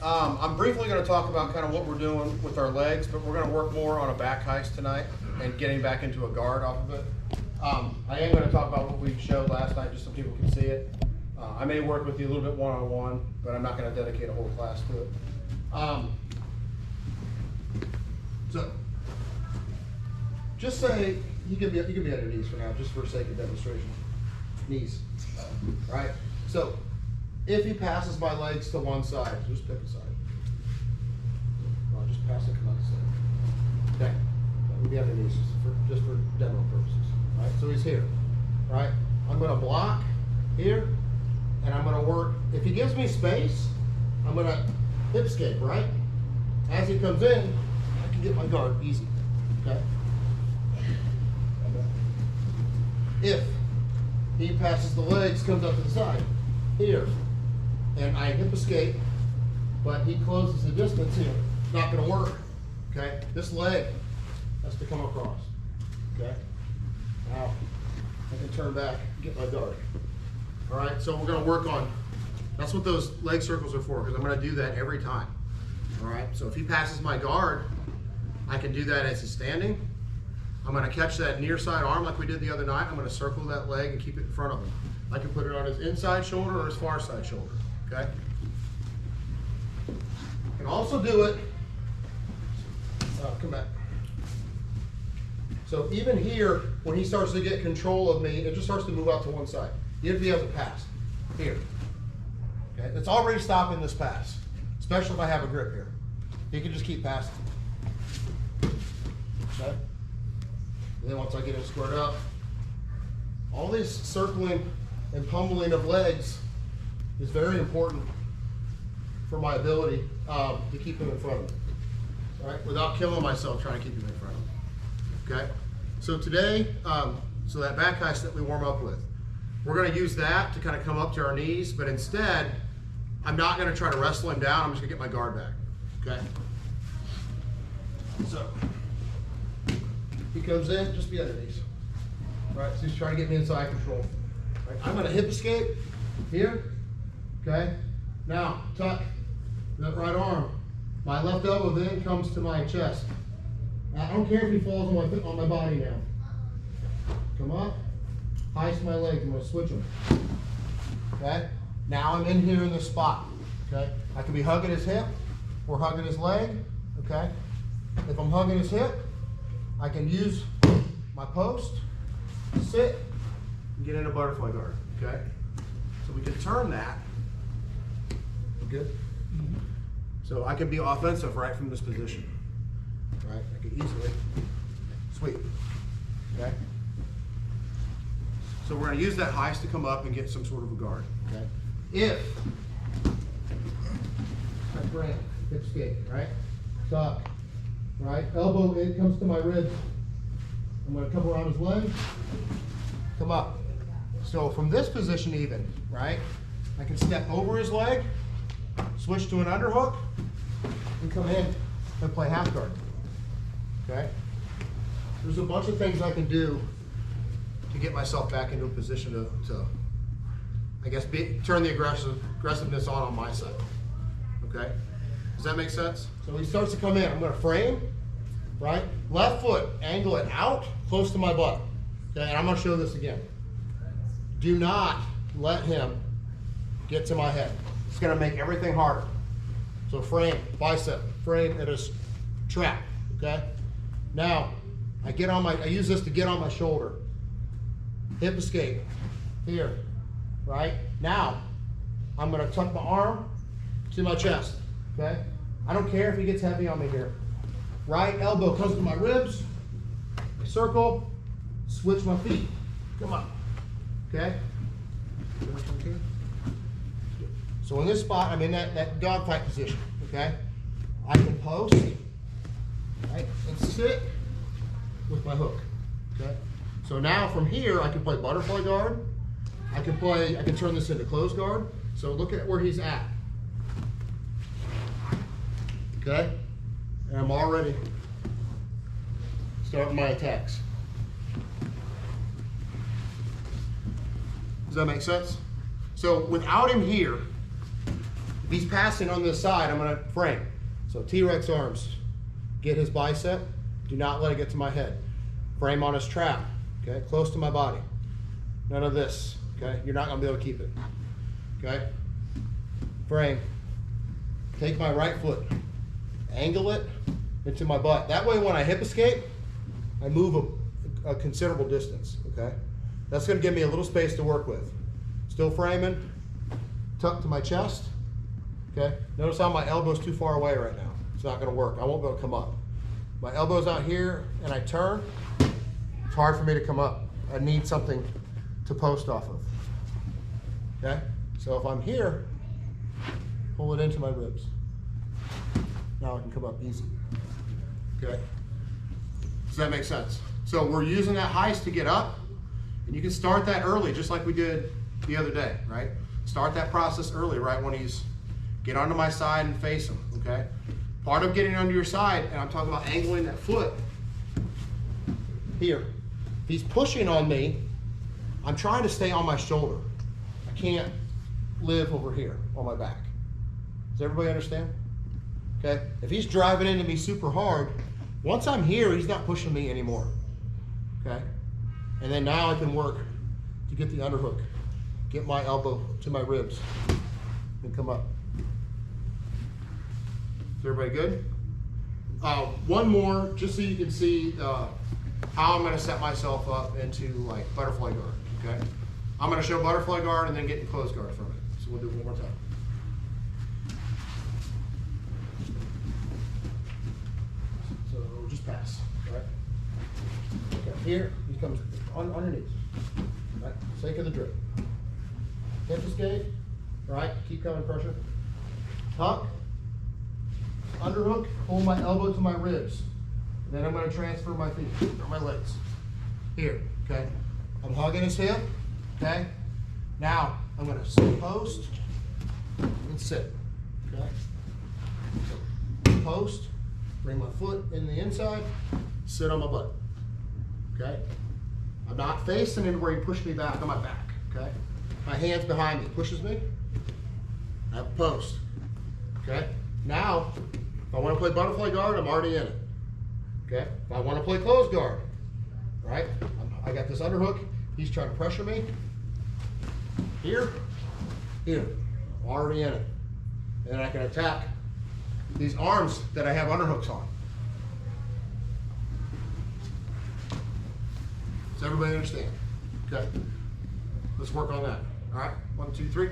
I'm briefly going to talk about kind of what we're doing with our legs, but we're going to work more on a back heist tonight and getting back into a guard off of it. I am going to talk about what we showed last night just so people can see it. I may work with you a little bit one-on-one, but I'm not going to dedicate a whole class to it. So, just say you can be on your knees for now, just for sake of demonstration. Knees, right? So, if he passes my legs to one side, just pick a side. I'll just pass it, come out the side. Okay, we'll be on your knees just for demo purposes. Right, so he's here, right? I'm going to block here, and I'm going to work. If he gives me space, I'm going to hip escape, right? As he comes in, I can get my guard easy, okay? If he passes the legs, comes up to the side, here, and I hip escape, but he closes the distance here, not going to work, okay? This leg has to come across, okay? Now, I can turn back and get my guard. All right, so we're going to work on, that's what those leg circles are for, because I'm going to do that every time. All right, so if he passes my guard, I can do that as he's standing. I'm going to catch that near side arm like we did the other night. I'm going to circle that leg and keep it in front of him. I can put it on his inside shoulder or his far side shoulder, okay? I can also do it, come back. So even here, when he starts to get control of me, it just starts to move out to one side. You have to be able to pass, here. Okay, it's already stopping this pass, especially if I have a grip here. He can just keep passing. Okay? And then once I get him squared up, all this circling and pummeling of legs is very important for my ability to keep him in front of me, right? Without killing myself trying to keep him in front of me. Okay, so today, so that back heist that we warm up with, we're going to use that to kind of come up to our knees, but instead, I'm not going to try to wrestle him down. I'm just going to get my guard back. Okay, so he comes in, just be on your knees. Right, so he's trying to get me inside control. Right, I'm going to hip escape here. Okay, now tuck that right arm. My left elbow then comes to my chest. I don't care if he falls on my body now. Come up, heist my legs, I'm gonna switch them. Okay, now I'm in here in this spot. Okay, I can be hugging his hip or hugging his leg. Okay, if I'm hugging his hip, I can use my post, sit, and get in a butterfly guard. Okay, so we can turn that. Good. So I can be offensive right from this position. Right, I can easily sweep. Okay. So we're going to use that heist to come up and get some sort of a guard. Okay. If I bring hip escape, right, tuck, right, elbow in comes to my ribs. I'm going to come around his leg, come up. So from this position even, right, I can step over his leg, switch to an underhook, and come in and play half guard. Okay? There's a bunch of things I can do to get myself back into a position to I guess, turn the aggressiveness on my side. Okay? Does that make sense? So he starts to come in. I'm going to frame, right? Left foot, angle it out, close to my butt. Okay? And I'm going to show this again. Do not let him get to my head. It's going to make everything harder. So frame, bicep, frame, it is trap. Okay? Now, I use this to get on my shoulder. Hip escape. Here. Right? Now, I'm going to tuck my arm to my chest. Okay? I don't care if he gets heavy on me here. Right elbow comes to my ribs. I circle. Switch my feet. Come on. Okay? So in this spot, I'm in that dogfight position. Okay? I can post. Right? And sit with my hook. Okay? So now from here, I can play butterfly guard. I can turn this into closed guard. So look at where he's at. Okay? And I'm already starting my attacks. Does that make sense? So without him here, if he's passing on this side, I'm gonna frame. So T-Rex arms, get his bicep, do not let it get to my head. Frame on his trap, okay, close to my body. None of this, okay? You're not gonna be able to keep it, okay? Frame, take my right foot, angle it into my butt. That way when I hip escape, I move a considerable distance, okay? That's gonna give me a little space to work with. Still framing, tuck to my chest, okay? Notice how my elbow's too far away right now. It's not gonna work, I won't be able to come up. My elbow's out here and I turn, it's hard for me to come up. I need something to post off of, okay? So if I'm here, pull it into my ribs. Now I can come up easy, okay? Does that make sense? So we're using that heist to get up, and you can start that early, just like we did the other day, right? Start that process early, right when he's, get onto my side and face him, okay? Part of getting onto your side, and I'm talking about angling that foot here. If he's pushing on me, I'm trying to stay on my shoulder. I can't live over here on my back. Does everybody understand? Okay, if he's driving into me super hard, once I'm here, he's not pushing me anymore, okay? And then now I can work to get the underhook, get my elbow to my ribs, and come up. Is everybody good? One more, just so you can see how I'm gonna set myself up into like butterfly guard, okay? I'm gonna show butterfly guard and then get in closed guard from it. So we'll do it one more time. Pass, right? Okay, here, he comes on your knees, right? Sake of the drip. Hip escape, right? Keep coming, pressure. Tuck, underhook, pull my elbow to my ribs. And then I'm gonna transfer my feet, or my legs. Here, okay? I'm hugging his hip, okay? Now, I'm gonna sit post and sit, okay? So, post. Bring my foot in the inside, sit on my butt, okay? I'm not facing him where he pushed me back on my back, okay? My hand's behind me, pushes me, I have a post, okay? Now, if I wanna play butterfly guard, I'm already in it, okay? If I wanna play closed guard, right? I got this underhook, he's trying to pressure me. Here, I'm already in it. And then I can attack these arms that I have underhooks on. Does everybody understand? Okay, let's work on that. All right, 1, 2, 3.